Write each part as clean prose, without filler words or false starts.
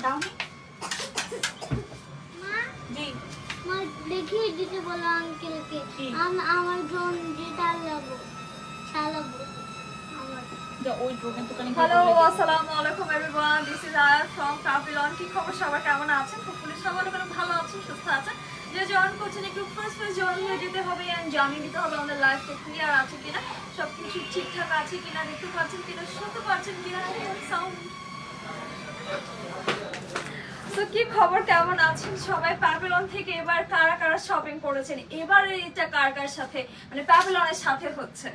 দাওনি জি মা দেখিয়ে দিতে বলো আঙ্কেলকে আমার ড্রোন যে চালাবো আমার ওই ড্রোনের দোকানে হ্যালো আসসালামু আলাইকুম এভরিওয়ান দিস ইজ আয়াত ফ্রম কাপিলন। কি খবর সবার, কেমন আছেন? হোপফুলি সবাই অনেক ভালো আছেন, সুস্থ আছেন। যে জয়েন করছেন একটু ফার্স্ট জয়েন হয়ে যেতে হবে এন্ড জানিয়ে দিতে হবে আমাদের লাইফটা ক্লিয়ার আছে কিনা, সবকিছু ঠিকঠাক আছে কিনা, দেখতে পাচ্ছেন কিনা, শুনতে পাচ্ছেন কিনা, সাউন্ড। তো কি খবর, কেমন আছেন সবাই? প্যাভিলন থেকে এবার কারা কারা শপিং করেছেন? এবার এটা কার কার সাথে মানে প্যাভিলনের সাথে হচ্ছে?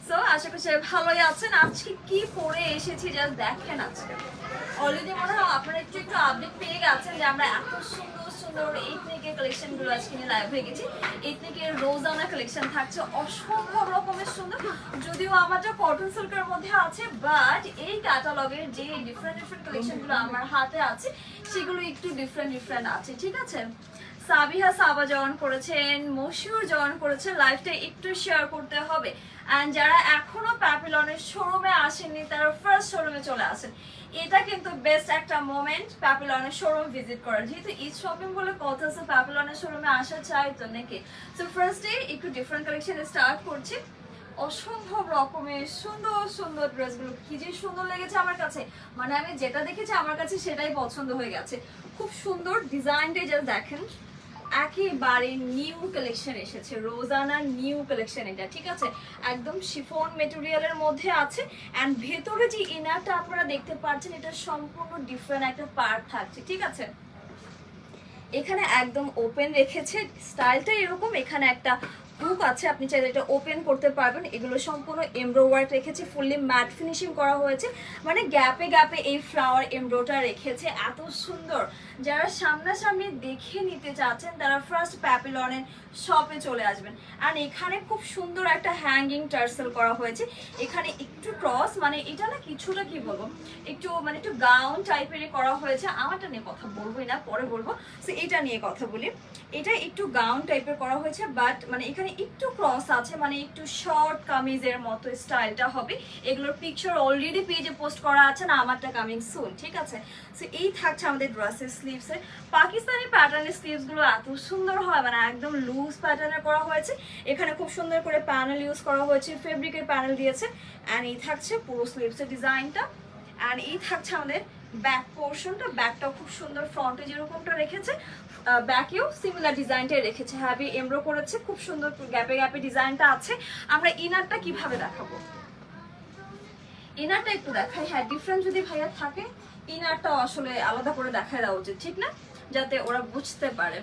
সো আশা করি সবাই ভালোই আছেন। আজকে কি পরে এসেছি জাস্ট দেখেন। আজকে অলরেডি মনে হয় আপনারা একটু একটু আপডেট পেয়ে গেছেন যে আমরা এত সুন্দর সুন্দর এথনিকের কালেকশন গুলো আজকে নিয়ে লাইভ হয়ে গেছি। এথনিকের রোজানা কালেকশন থাকছে অসম্ভব রকমের সুন্দর, যদিও আমাদের কটন সিল্কের মধ্যে আছে, বাট এই ক্যাটালগের যে ডিফারেন্ট ডিফারেন্ট কালেকশন গুলো আমার হাতে আছে সেগুলো একটু ডিফারেন্ট ডিফারেন্ট আছে, ঠিক আছে? সাবিহা সাবা জয়েন করেছেন, মশিউর জয়েন করেছেন। লাইভটা একটু শেয়ার করতে হবে। অ্যান্ড যারা এখনো প্যাপিলনের শোরুমে আসেননি তারা ফার্স্ট শোরুমে চলে আসেন। এটা কিন্তু বেস্ট একটা মোমেন্ট প্যাপিলনের শোরুম ভিজিট করার, যেহেতু ঈদ শপিং বলে কথা আছে, প্যাপিলনের শোরুমে আসা চাই তো নাকি। সো ফার্স্টে একটু ডিফারেন্ট কালেকশন স্টার্ট করছি। অসম্ভব রকমের সুন্দর সুন্দর ড্রেসগুলো কি যে সুন্দর লেগেছে আমার কাছে, মানে আমি যেটা দেখেছি আমার কাছে সেটাই পছন্দ হয়ে গেছে। খুব সুন্দর ডিজাইনটাই যা দেখেন, একেবারে নিউ কালেকশন এসেছে, রোজানার নিউ কালেকশন এটা, ঠিক আছে? একদম শিফন মেটেরিয়ালের মধ্যে আছে। অ্যান্ড ভেতরে যে ইনারটা আপনারা দেখতে পাচ্ছেন এটা সম্পূর্ণ ডিফারেন্ট একটা পার্ট থাকছে, ঠিক আছে? এখানে একদম ওপেন রেখেছে, স্টাইলটা এরকম। এখানে একটা হুক আছে, আপনি চাইলে এটা ওপেন করতে পারবেন। এগুলো সম্পূর্ণ এমব্রো ওয়ার্ক রেখেছে, ফুললি ম্যাট ফিনিশিং করা হয়েছে, মানে গ্যাপে গ্যাপে এই ফ্লাওয়ার এমব্রোটা রেখেছে, এত সুন্দর। যারা সামনাসামনি দেখে নিতে চাচ্ছেন তারা ফার্স্ট প্যাপিলনের শপে চলে আসবেন। আর এখানে খুব সুন্দর একটা হ্যাঙ্গিং টার্সেল করা হয়েছে। এখানে একটু ক্রস, মানে এটা না কিছুটা কি বলবো, একটু মানে একটু গাউন টাইপেরই করা হয়েছে। আমারটা নিয়ে কথা বলবোই না, পরে বলবো। সো এটা নিয়ে কথা বলি। এটা একটু গাউন টাইপের করা হয়েছে, বাট মানে এখানে একটু ক্রস আছে, মানে একটু শর্ট কামিজের মতো স্টাইলটা হবে। এগুলোর পিকচার অলরেডি পেজে পোস্ট করা আছে, না আমারটা কামিং সুন, ঠিক আছে? সো এই থাকছে আমাদের ড্রেসের স্লিভসের। পাকিস্তানি প্যাটার্নের স্লিভসগুলো এত সুন্দর হয়, মানে একদম লুজ প্যাটার্নের করা হয়েছে। এখানে খুব সুন্দর করে প্যানেল ইউজ করা হয়েছে, ফেব্রিকের প্যানেল দিয়েছে। অ্যান্ড এই থাকছে পুরো স্লিভসের ডিজাইনটা। অ্যান্ড এই থাকছে আমাদের ব্যাক পোর্শনটা। ব্যাকটাও খুব সুন্দর, ফ্রন্টে যেরকমটা রেখেছে ব্যাকেও সিমিলার ডিজাইনটাই রেখেছে, হ্যাভি এমব্রো করেছে, খুব সুন্দর গ্যাপে গ্যাপে ডিজাইনটা আছে। আমরা ইনারটা কিভাবে দেখাবো, ইনারটা একটু দেখাই। হ্যাঁ, ডিফারেন্ট যদি ভাইয়া থাকে ইনারটাও আসলে আলাদা করে দেখায় দেওয়া উচিত, ঠিক না? যাতে ওরা বুঝতে পারে।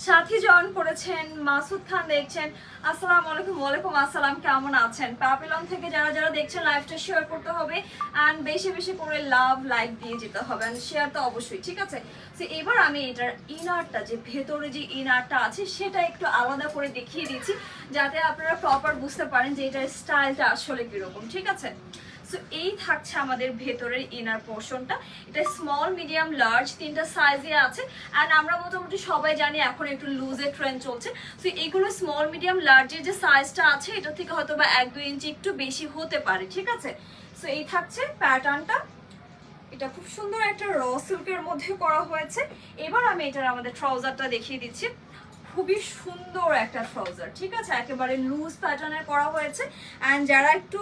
সাথী জয়েন করেছেন, মাসুদ খান দেখছেন, আসসালামু আলাইকুম। ওয়ালাইকুম আসসালাম, কেমন আছেন? প্যাপিলন থেকে যারা যারা দেখছেন লাইভটা শেয়ার করতে হবে অ্যান্ড বেশি বেশি করে লাভ লাইক দিয়ে যেতে হবে, অ্যান্ড শেয়ার তো অবশ্যই, ঠিক আছে? তো এবার আমি এটার ইনারটা, যে ভেতরে যে ইনারটা আছে সেটা একটু আলাদা করে দেখিয়ে দিচ্ছি, যাতে আপনারা প্রপার বুঝতে পারেন যে এটার স্টাইলটা আসলে কিরকম, ঠিক আছে? সো এই থাকছে আমাদের ভেতরের ইনার পোর্শনটা। এটা স্মল, মিডিয়াম, লার্জ তিনটা সাইজে আছে। অ্যান্ড আমরা মোটামুটি সবাই জানি এখন একটু লুজের ট্রেন্ড চলছে। সো এইগুলো স্মল, মিডিয়াম, লার্জের যে সাইজটা আছে এটা থেকে হয়তো বা 1-2 ইঞ্চি একটু বেশি হতে পারে, ঠিক আছে? সো এই থাকছে প্যাটার্নটা। এটা খুব সুন্দর একটা র সিল্কের মধ্যে করা হয়েছে। এবার আমি এটার আমাদের ট্রাউজারটা দেখিয়ে দিচ্ছি। খুবই সুন্দর একটা ট্রাউজার, ঠিক আছে? একেবারে লুজ প্যাটার্নের করা হয়েছে। অ্যান্ড যারা একটু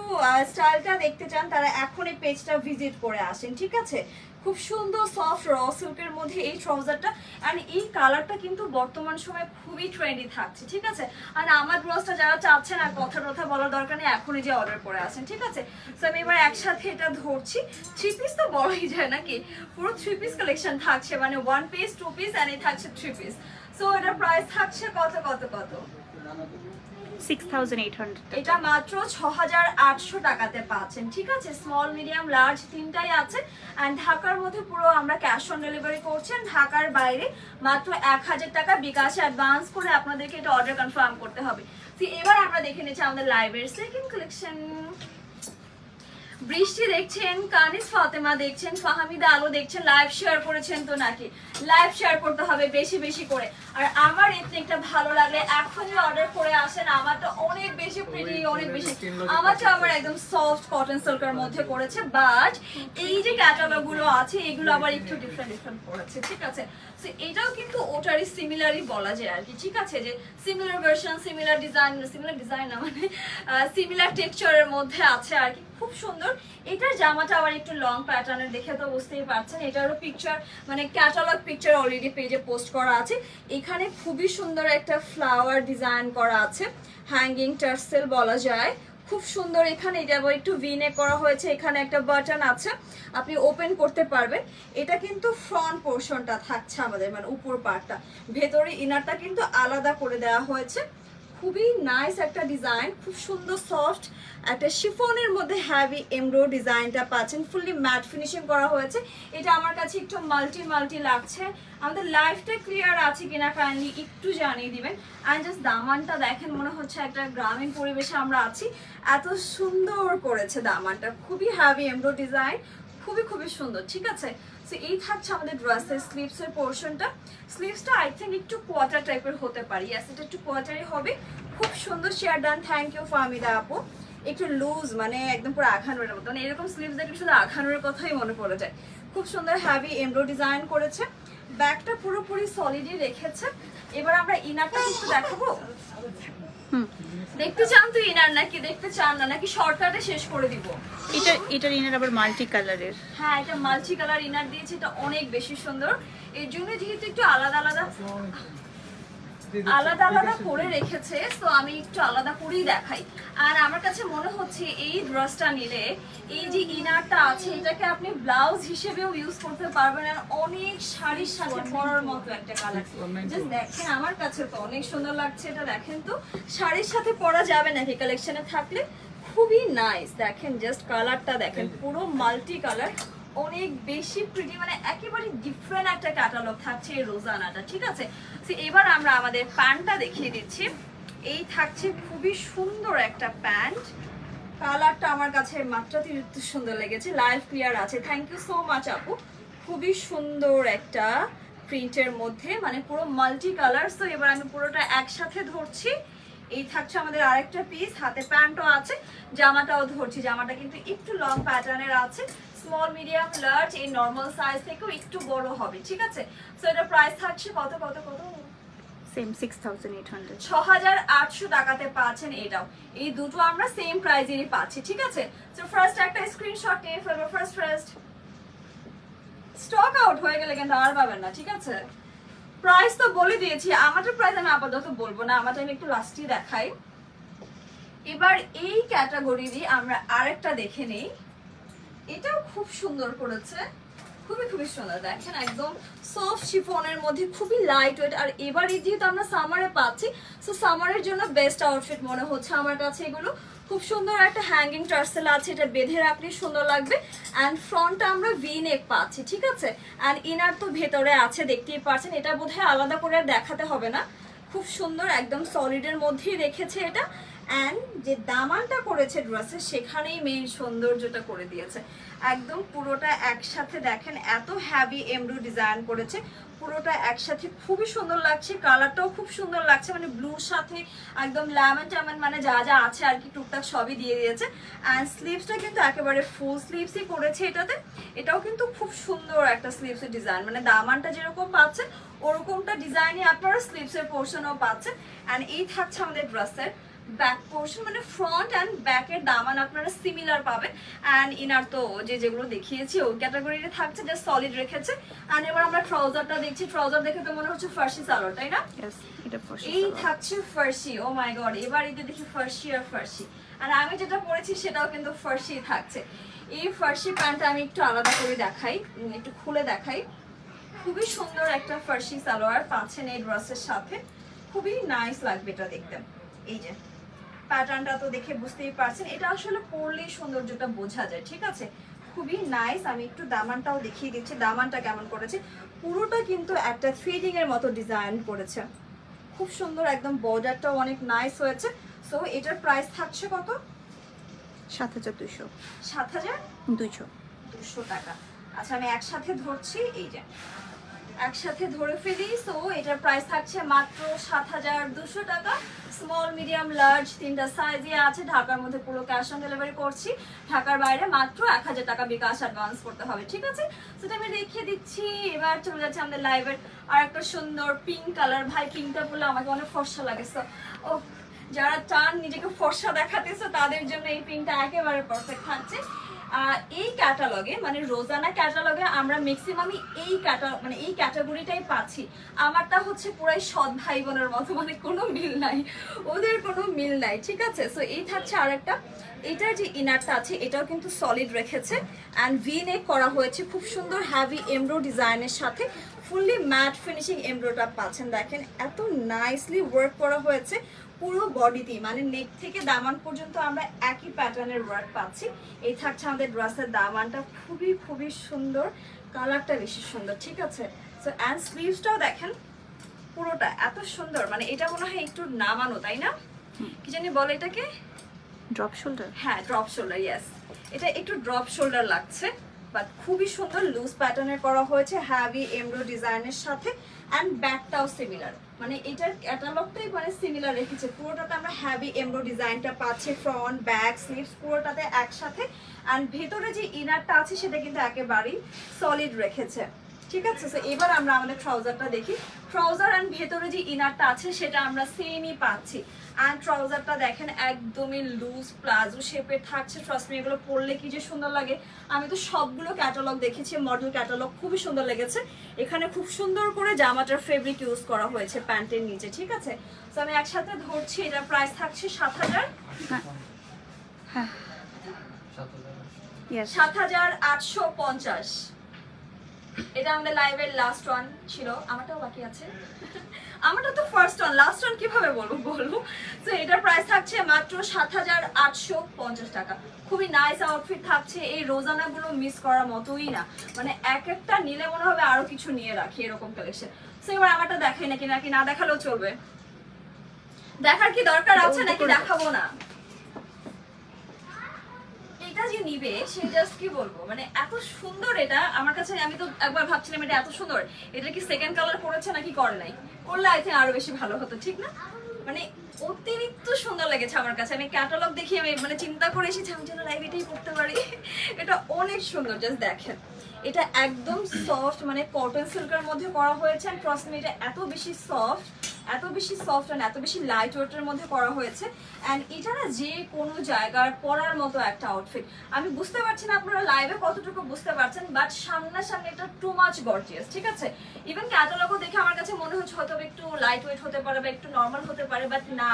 স্টাইলটা দেখতে চান তারা এখন এই পেজটা ভিজিট করে আসেন, ঠিক আছে? খুব সুন্দর সফট র সিল্কের মধ্যে এই ট্রাউজারটা। অ্যান্ড এই কালারটা কিন্তু বর্তমান সময়ে খুবই ট্রেন্ডি থাকছে, ঠিক আছে? আর আমার ড্রেসটা যারা চাচ্ছেন আর কথা বলার দরকার নেই, এখনই যে অর্ডার করে আসেন, ঠিক আছে? সো আমি এবার একসাথে এটা ধরছি। 3 পিস তো বলাই যায় নাকি, পুরো 3 পিস কালেকশন থাকছে, মানে 1 পিস, 2 পিস অ্যান্ড এই থাকছে 3 পিস। সো এটার প্রাইস থাকছে কত কত কত 6800 এটা মাত্র 6800 টাকাতে পাচ্ছেন, ঠিক আছে? স্মল, মিডিয়াম, লার্জ তিনটাই আছে। অ্যান্ড ঢাকার মধ্যে পুরো আমরা ক্যাশ অন ডেলিভারি করছেন। ঢাকার বাইরে মাত্র 1000 টাকা বিকাশে অ্যাডভান্স করে আপনাদেরকে এটা অর্ডার কনফার্ম করতে হবে। তো এবার আমরা দেখে নিচ্ছি আমাদের লাইভের সেকেন্ড কালেকশন। বৃষ্টি দেখছেন, কানিস ফাতেমা দেখছেন, ফাহামিদা আলো দেখছেন। লাইভ শেয়ার করেছেন তো নাকি? লাইভ শেয়ার করতে হবে বেশি বেশি করে। আর আমার এথনিকটা ভালো লাগলে এখনই অর্ডার করে আসেন, আমারটা অনেক বেশি প্রিটি, অনেক বেশি, আমারটা আমার একদম সফট কটন সিল্কের মধ্যে করেছে, বাট এই যে ক্যাটালগ গুলো আছে এগুলো আবার একটু ডিফারেন্ট করেছে, ঠিক আছে। সো এটাও কিন্তু ওটারই সিমিলারই বলা যায় আর কি, ঠিক আছে, যে সিমিলার ভার্সন, সিমিলার ডিজাইন না মানে সিমিলার টেক্সচারের মধ্যে আছে আর কি, খুব সুন্দর। এটার জামাটা আবার একটু লং প্যাটার্নের, দেখে তো বুঝতেই পারছেন। এটারও পিকচার মানে ক্যাটালগ পিকচার অলরেডি পেজে পোস্ট করা আছে। এখানে খুবই সুন্দর একটা ফ্লাওয়ার ডিজাইন করা আছে, হ্যাঙ্গিং টার্সেল বলা যায়, খুব সুন্দর। এখানে এটা আবার একটু ভিনে করা হয়েছে, এখানে একটা বাটন আছে, আপনি ওপেন করতে পারবেন। এটা কিন্তু ফ্রন্ট পোর্শনটা থাকছে আমাদের, মানে উপর পার্টটা, ভেতরে ইনারটা কিন্তু আলাদা করে দেওয়া হয়েছে। খুবই নাইস একটা ডিজাইন, খুব সুন্দর সফট একটা শিফনের মধ্যে হ্যাভি এমব্রো ডিজাইনটা পাচ্ছেন, ফুললি ম্যাট ফিনিশিং করা হয়েছে। এটা আমার কাছে একটু মাল্টি লাগছে। আমাদের লাইফটা ক্লিয়ার আছে কিনা কাইন্ডলি একটু জানিয়ে দিবেন। অ্যান্ড জাস্ট দামানটা দেখেন, মনে হচ্ছে একটা গ্রামীণ পরিবেশে আমরা আছি, এত সুন্দর করেছে দামানটা, খুবই হ্যাভি এমব্রো ডিজাইন, খুবই সুন্দর, ঠিক আছে। সো এই থাকছে আমাদের ড্রেসের স্লিভসের পোর্শনটা। স্লিভসটা আই থিঙ্ক একটু কোয়ার্টার টাইপের হতে পারে, ইয়াস এটা একটু কোয়ার্টারই হবে। খুব সুন্দর share done, thank you Fahmida আপু। একটু লুজ মানে একদম পুরো আখানোরের মতো, মানে এরকম স্লিভস দেখলে শুধু আখানোরের কথাই মনে পড়ে যায়। খুব সুন্দর হ্যাভি এমব্রো ডিজাইন করেছে, ব্যাকটা পুরোপুরি সলিডই রেখেছে। এবার আমরা ইনারটা একটু দেখাবো। দেখতে চান তো ইনার, নাকি দেখতে চান না, নাকি শর্টকাটে শেষ করে দিব? এটার ইনার আবার মাল্টি কালারের। হ্যাঁ, এটা মাল্টি কালার ইনার দিয়েছে, এটা অনেক বেশি সুন্দর। এর জন্য যেহেতু একটু আলাদা করে রেখেছে, তো আমি একটু আলাদা করেই দেখাই। আর আমার কাছে মনে হচ্ছে এই ড্রেসটা নিলে এই যে ইনারটা আছে এটাকে আপনি ব্লাউজ হিসেবেও ইউজ করতে পারবেন, আর অনেক শাড়ির সাথে পরার মতো একটা কালার। জাস্ট দেখেন, আমার কাছে তো অনেক সুন্দর লাগছে এটা, দেখেন তো শাড়ির সাথে পরা যাবে নাকি কালেকশনে থাকলে, খুবই নাইস। দেখেন জাস্ট কালারটা দেখেন, পুরো মাল্টি কালার, অনেক বেশি প্রিটি, মানে একেবারে ডিফারেন্ট একটা ক্যাটালগ থাকছে এই রোজানাটা, ঠিক আছে। তো এবার আমরা আমাদের প্যান্টটা দেখিয়ে দিচ্ছি। এই থাকছে খুবই সুন্দর একটা প্যান্ট, কালারটা আমার কাছে মাত্রাতিরিক্ত সুন্দর লেগেছে, লাইভ ক্লিয়ার আছে, থ্যাংক ইউ সো মাচ আপু। খুবই সুন্দর একটা প্রিন্টের মধ্যে, মানে পুরো মাল্টি কালার। তো এবার আমি পুরোটা একসাথে ধরছি। এই থাকছে আমাদের আরেকটা পিস, হাতে প্যান্টও আছে, জামাটাও ধরছি। জামাটা কিন্তু একটু লং প্যাটার্নের আছে, স্মল মিডিয়াম লার্জ, এই নর্মাল সাইজ থেকেও একটু বড় হবে, ঠিক আছে। সো এটা প্রাইস থাকছে কত সেম 6800, 6800 টাকাতে পাচ্ছেন এটাও। এই দুটো আমরা সেম প্রাইজেরই পাচ্ছি, ঠিক আছে। সো ফার্স্ট একটা স্ক্রিনশট নিয়ে ফেলবো, ফার্স্ট স্টক আউট হয়ে গেলে কিন্তু আর পাবেন না, ঠিক আছে। প্রাইস তো বলে দিয়েছি, আমাদের প্রাইস আমি আপাতত বলবো না, আমাদের আমি একটু লাস্টই দেখাই। এবার এই ক্যাটাগরিরই আমরা আরেকটা দেখে নেই, এটাও খুব সুন্দর করেছে, খুবই সুন্দর। দেখেন একদম সফট শিফনের মধ্যে, খুবই লাইট ওয়েট। আর এবার যেহেতু আমরা সামারে পাচ্ছি, সো সামারের জন্য বেস্ট আউটফিট মনে হচ্ছে আমার কাছে এগুলো। খুব সুন্দর একটা হ্যাঙ্গিং টার্সেল আছে, এটা বেঁধে রাখলে সুন্দর লাগবে। অ্যান্ড ফ্রন্টটা আমরা ভি নেক পাচ্ছি, ঠিক আছে। অ্যান্ড ইনার তো ভেতরে আছে, দেখতেই পাচ্ছেন, এটা বোধহয় আলাদা করে দেখাতে হবে না, খুব সুন্দর একদম সলিডের মধ্যেই রেখেছে এটা। অ্যান্ড যে দামানটা করেছে ড্রেসের, সেখানেই মেইন সৌন্দর্যটা করে দিয়েছে। একদম পুরোটা একসাথে দেখেন, এত হ্যাভি এমব্রো ডিজাইন করেছে, পুরোটা একসাথে খুবই সুন্দর লাগছে। কালারটাও খুব সুন্দর লাগছে, মানে ব্লুর সাথে একদম লেমন টেমন, মানে যা আছে আর কি টুকটাক সবই দিয়ে দিয়েছে। অ্যান্ড স্লিভসটা কিন্তু একেবারে ফুল স্লিভসই করেছে এটাতে। এটাও কিন্তু খুব সুন্দর একটা স্লিভসের ডিজাইন, মানে দামানটা যেরকম পাচ্ছেন ওরকমটা ডিজাইনই আপনারা স্লিভসের পোর্শনও পাচ্ছেন। অ্যান্ড এই থাকছে আমাদের ড্রেসের ব্যাক পোর্শন, মানে ফ্রন্ট অ্যান্ড ব্যাকের দামান আপনারা সিমিলার পাবেন। অ্যান্ড ইনার তো যেগুলো দেখিয়েছি ওই ক্যাটাগরিতে থাকছে, জাস্ট সলিড রেখেছে। অ্যান্ড এবার আমরা ট্রাউজারটা দেখছি, ট্রাউজার দেখে তো মনে হচ্ছে ফার্সি সালোয়ার, তাই না? এই থাকছে ফার্সি, ও মাই গড, এবার এতে দেখি ফার্সি আর ফার্সি। আর আমি যেটা পরেছি সেটাও কিন্তু ফার্সি থাকছে। এই ফার্সি প্যান্টটা আমি একটু আলাদা করে দেখাই, একটু খুলে দেখাই। খুবই সুন্দর একটা ফার্সি সালোয়ার পাচ্ছেন এই ড্রেসের সাথে, খুবই নাইস লাগবে এটা দেখতে। এই যে প্যাটার্নটা তো দেখে বুঝতেই পারছেন, এটা আসলে পরলেই সৌন্দর্যটা বোঝা যায়, ঠিক আছে। খুবই নাইস। আমি একটু দামানটাও দেখিয়ে দিচ্ছি, দামানটা কেমন করেছে। পুরোটা কিন্তু একটা থ্রেডিং এর মতো ডিজাইন করেছে, খুব সুন্দর, একদম বর্ডারটাও অনেক নাইস হয়েছে। সো এটার প্রাইস থাকছে কত? 7200, 7200 টাকা। আচ্ছা আমি একসাথে ধরছি, এই যে একসাথে ধরে ফেলি। সো এটার প্রাইস থাকছে মাত্র 7,200 টাকা। স্মল মিডিয়াম লার্জ তিনটা সাইজে আছে। ঢাকার মধ্যে পুরো ক্যাশ অন ডেলিভারি করছি, ঢাকার বাইরে মাত্র 1000 টাকা বিকাশ অ্যাডভান্স করতে হবে, ঠিক আছে? সেটা আমি দেখিয়ে দিচ্ছি। এবার চলে যাচ্ছে আমাদের লাইভের আর একটা সুন্দর পিঙ্ক কালার। ভাই পিঙ্কটা পরলে আমাকে অনেক ফর্সা লাগে। সো ও যারা চান নিজেকে ফর্সা দেখাতেছে তাদের জন্য এই পিঙ্কটা একেবারে পারফেক্ট থাকছে। এই ক্যাটালগে মানে রোজানা ক্যাটালগে আমরা ম্যাক্সিমামই এই ক্যাটাগরিটাই পাচ্ছি। আমারটা হচ্ছে পুরাই সৎ ভাই বোনের মতো, মানে কোনো মিল নাই, ওদের কোনো মিল নাই, ঠিক আছে? সো এই থাকছে আরেকটা। এটার যে ইনারটা আছে এটাও কিন্তু সলিড রেখেছে অ্যান্ড ভি নেক করা হয়েছে খুব সুন্দর হ্যাভি এমব্রো ডিজাইনের সাথে। ফুললি ম্যাট ফিনিশিং এমব্রোটা পাচ্ছেন, দেখেন এত নাইসলি ওয়ার্ক করা হয়েছে পুরো বডিতেই, মানে নেক থেকে দামান পর্যন্ত আমরা একই প্যাটার্নের ওয়ার্ক পাচ্ছি। এই থাকছে আমাদের ড্রেসের দামানটা, খুবই খুবই সুন্দর, কালারটা বেশি সুন্দর, ঠিক আছে? সো অ্যান্ড স্লিভসটাও দেখেন পুরোটা এত সুন্দর, মানে এটা মনে হয় একটু নামানো, তাই না? কি জানি বলে এটাকে, ড্রপ শোল্ডার। হ্যাঁ ড্রপ শোল্ডার, ইয়েস, এটা একটু ড্রপ শোল্ডার লাগছে, বাট খুবই সুন্দর লুজ প্যাটার্নের করা হয়েছে হ্যাভি এমব্রো ডিজাইনের সাথে। অ্যান্ড ব্যাকটাও সিমিলার, মানে এটার ক্যাটালগটাই মানে সিমিলার রেখেছে। পুরোটাতে আমরা হ্যাভি এমব্রো ডিজাইনটা পাচ্ছি, ফ্রন্ট ব্যাক স্লিভস পুরোটাতে একসাথে। অ্যান্ড ভেতরে যে ইনারটা আছে সেটা কিন্তু একেবারেই সলিড রেখেছে, ঠিক আছে? সো এবার আমরা আমাদের ট্রাউজারটা দেখি। ট্রাউজার অ্যান্ড ভেতরে যে ইনারটা আছে সেটা আমরা সেমই পাচ্ছি। অ্যান্ড ট্রাউজারটা দেখেন একদমই লুজ প্লাজো শেপের থাকছে। ট্রাস্ট মি এগুলো পরলে কি যে সুন্দর লাগে। আমি তো সবগুলো ক্যাটালগ দেখেছি, মডেল ক্যাটালগ খুবই সুন্দর লেগেছে। এখানে খুব সুন্দর করে জামাটার ফেব্রিক ইউজ করা হয়েছে প্যান্টের নিচে, ঠিক আছে? তো আমি একসাথে ধরছি, এটার প্রাইস থাকছে 7,000, হ্যাঁ, 7,850। এটা আমাদের লাইভের লাস্ট ওয়ান ছিল, আমারটাও বাকি আছে। আমারটা তো ফার্স্ট ওয়ান, লাস্ট ওয়ান কিভাবে বলবো। তো এটার প্রাইস থাকছে মাত্র 7,850 টাকা। খুবই নাইস আউটফিট থাকছে। এই রোজানাগুলো মিস করার মতোই না, মানে এক একটা নিলে মনে হবে আরো কিছু নিয়ে রাখি, এরকম কালেকশন। তো এবার আমারটা দেখাই নাকি না দেখালেও চলবে? দেখার কি দরকার আছে নাকি দেখাবো না? এটা যে নিবে সে জাস্ট কি বলবো, মানে এত সুন্দর এটা আমার কাছে। আমি তো একবার ভাবছিলাম এটা এত সুন্দর, এটা কি সেকেন্ড কালার করেছে নাকি করে নাই, করলে আই থিঙ্ক আরো বেশি ভালো হতো, ঠিক না? মানে অতিরিক্ত সুন্দর লেগেছে আমার কাছে। আমি ক্যাটালগ দেখি আমি মানে চিন্তা করে এসেছি আমি যেন লাইভ এটাই করতে পারি। এটা অনেক সুন্দর, জাস্ট দেখেন। এটা একদম সফট, মানে কটন সিল্কের মধ্যে করা হয়েছে। এন্ড ট্রাস্ট মি এটা এত বেশি সফট এন্ড এত বেশি লাইট ওয়েটের মধ্যে করা হয়েছে। অ্যান্ড এটা না যে কোনো জায়গার পরার মতো একটা আউটফিট। আমি বুঝতে পারছি না আপনারা লাইভে কতটুকু বুঝতে পারছেন, বাট সামনাসামনি এটা টু মাচ গর্জিয়াস, ঠিক আছে? ইভেন ক্যাটালগও দেখে আমার কাছে মনে হচ্ছে হয়তো একটু লাইট ওয়েট হতে পারে বা একটু নর্মাল হতে পারে, বাট না,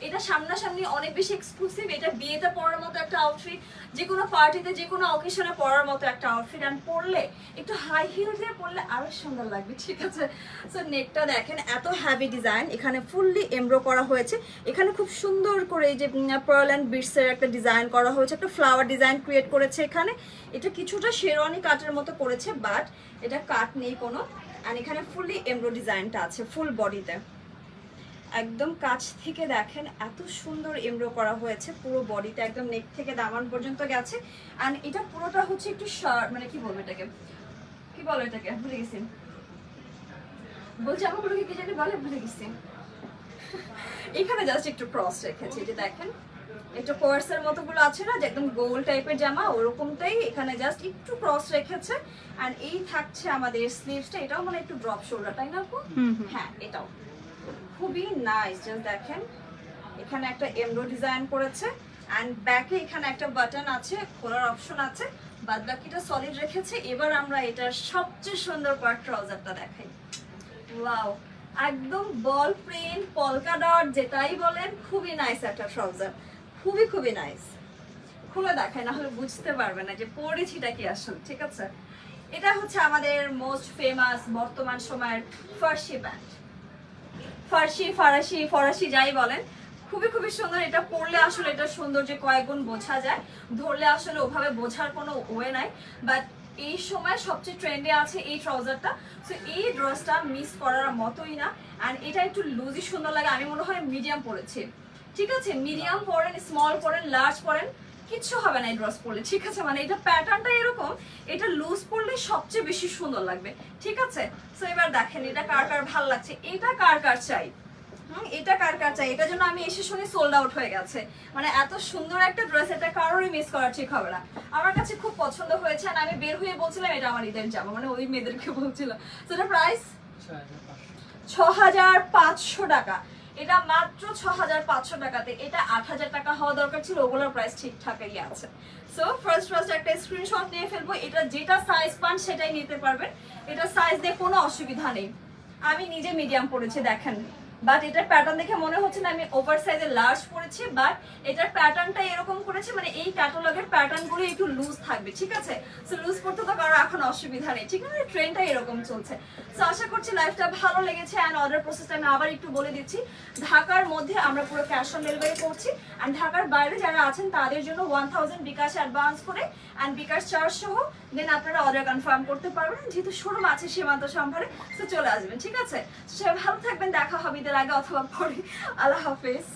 এটা সামনাসামনি অনেক বেশি এক্সক্লুসিভ। এটা বিয়েতে পরার মতো একটা আউটফিট, যে কোনো পার্টিতে যে কোনো অকেশনে পরার মতো একটা আউটফিট। অ্যান্ড পরলে একটু হাই হিল দিয়ে পরলে আরো সুন্দর লাগবে, ঠিক আছে? সো নেকটা দেখেন এত হ্যাভি ডিজাইন, এখানে ফুললি এমব্রো করা হয়েছে। এখানে খুব সুন্দর করে এই যে পার্ল অ্যান্ড বিটসের একটা ডিজাইন করা হয়েছে, একটা ফ্লাওয়ার ডিজাইন ক্রিয়েট করেছে এখানে। এটা কিছুটা শেরওয়ানি কাটের মতো করেছে, বাট এটা কাট নেই কোনো। অ্যান্ড এখানে ফুললি এমব্রো ডিজাইনটা আছে ফুল বডিতে, একদম কাছ থেকে দেখেন এত সুন্দর এমব্রো করা হয়েছে পুরো বডিতে, একদম নেক থেকে দামান পর্যন্ত গেছে। অ্যান্ড এটা পুরোটা হচ্ছে একটু শার্ট, মানে কি বলবো এটাকে, ভুলে গেছি, বলছি আমাগুলোকে কি জানি বলে, ভুলে গেছি। এখানে জাস্ট একটু ক্রস রেখেছি, যে দেখেন একটু কোয়ার্সের মতোগুলো আছে না, যে একদম গোল টাইপের জামা ওরকমটাই এখানে জাস্ট একটু ক্রস রেখেছে। অ্যান্ড এই থাকছে আমাদের স্লিভসটা, এটাও মানে একটু ড্রপ শোল্ডার, তাই না আপু? হ্যাঁ, এটাও খুবই নাইস। জাস্ট দেখেন এখানে একটা এমব্রো ডিজাইন করেছে। অ্যান্ড ব্যাকে এখানে একটা বাটন আছে, খোলার অপশন আছে, বাদ বাকিটা সলিড রেখেছে। এবার আমরা এটার সবচেয়ে সুন্দর পার্ট ট্রাউজারটা দেখাই। ওয়াও, একদম বল প্রিন্ট পলকা ডট যেটাই বলেন, খুবই নাইস একটা ট্রাউজার, খুবই নাইস। খুলে দেখায়, না হলে বুঝতে পারবে না যে পরেছিটা কি আসলে, ঠিক আছে? এটা হচ্ছে আমাদের মোস্ট ফেমাস বর্তমান সময়ের ফার্সি প্যান্ট, ফরাসি যাই বলেন, খুবই সুন্দর। এটা পরলে আসলে এটা সৌন্দর্য কয়েকগুণ বোঝা যায়, ধরলে আসলে ওভাবে বোঝার কোনো ওয়ে নাই। বাট এই সময় সবচেয়ে ট্রেন্ডে আছে এই ট্রাউজারটা। সো এই ড্রেসটা মিস করার মতোই না। অ্যান্ড এটা একটু লুজই সুন্দর লাগে। আমি মনে হয় মিডিয়াম পরেছি, ঠিক আছে? মিডিয়াম পরেন, স্মল পরেন, লার্জ পরেন, কিচ্ছু হবে না এই ড্রেস পরলে, ঠিক আছে? মানে এটা প্যাটার্নটা এরকম, এটা লুজ পরলে সবচেয়ে বেশি সুন্দর লাগবে, ঠিক আছে? সো এবার দেখেন এটা কার কার ভালো লাগছে, এটা কার কার চাই, এটা কার কার চাই? এটার জন্য আমি এসে শুনি সোল্ড আউট হয়ে গেছে। মানে এত সুন্দর একটা ড্রেস, এটা কারোরই মিস করা ঠিক হবে না। আমার কাছে খুব পছন্দ হয়েছে, আর আমি বের হয়ে বলছিলাম এটা আমার ঈদের জামা, মানে ওই মেয়েদেরকে বলছিলাম। তো এটা প্রাইস 6500 টাকা। এটা মাত্র 6500 টাকাতে। এটা 8000 টাকা হওয়া দরকার ছিল, ওগুলোর প্রাইস ঠিকঠাকই আছে। সো ফার্স্ট একটা স্ক্রিনশট নিয়ে ফেলবো। এটা যেটা সাইজ পান সেটাই নিতে পারবেন, এটা সাইজ দিয়ে কোনো অসুবিধা নেই। আমি নিজে মিডিয়াম পরেছি দেখেন, বাট এটার প্যাটার্ন দেখে মনে হচ্ছে না আমি ওভার সাইজের লার্জ পরেছি, বাট এটার প্যাটার্নটা এরকম করেছে, মানে এই ক্যাটালগের প্যাটার্নগুলো একটু লুজ থাকবে, ঠিক আছে? সো লুজ পড়তে তো কারো এখন অসুবিধা নেই, ঠিক আছে? ট্রেন্ডটা এরকম চলছে। সো আশা করছি লাইফটা ভালো লেগেছে। অ্যান্ড অর্ডার প্রসেসটা আমি আবার একটু বলে দিচ্ছি। ঢাকার মধ্যে আমরা পুরো ক্যাশ অন ডেলিভারি করছি, অ্যান্ড ঢাকার বাইরে যারা আছেন তাদের জন্য 1000 বিকাশ অ্যাডভান্স করে অ্যান্ড বিকাশ চার্জ সহ দেন আপনারা অর্ডার কনফার্ম করতে পারবেন। যেহেতু শোরুম আছে সীমান্ত সম্ভারে, তো চলে আসবেন, ঠিক আছে? সবাই ভালো থাকবেন, দেখা হবে ঈদের আগে অথবা পরে। আল্লাহ হাফেজ।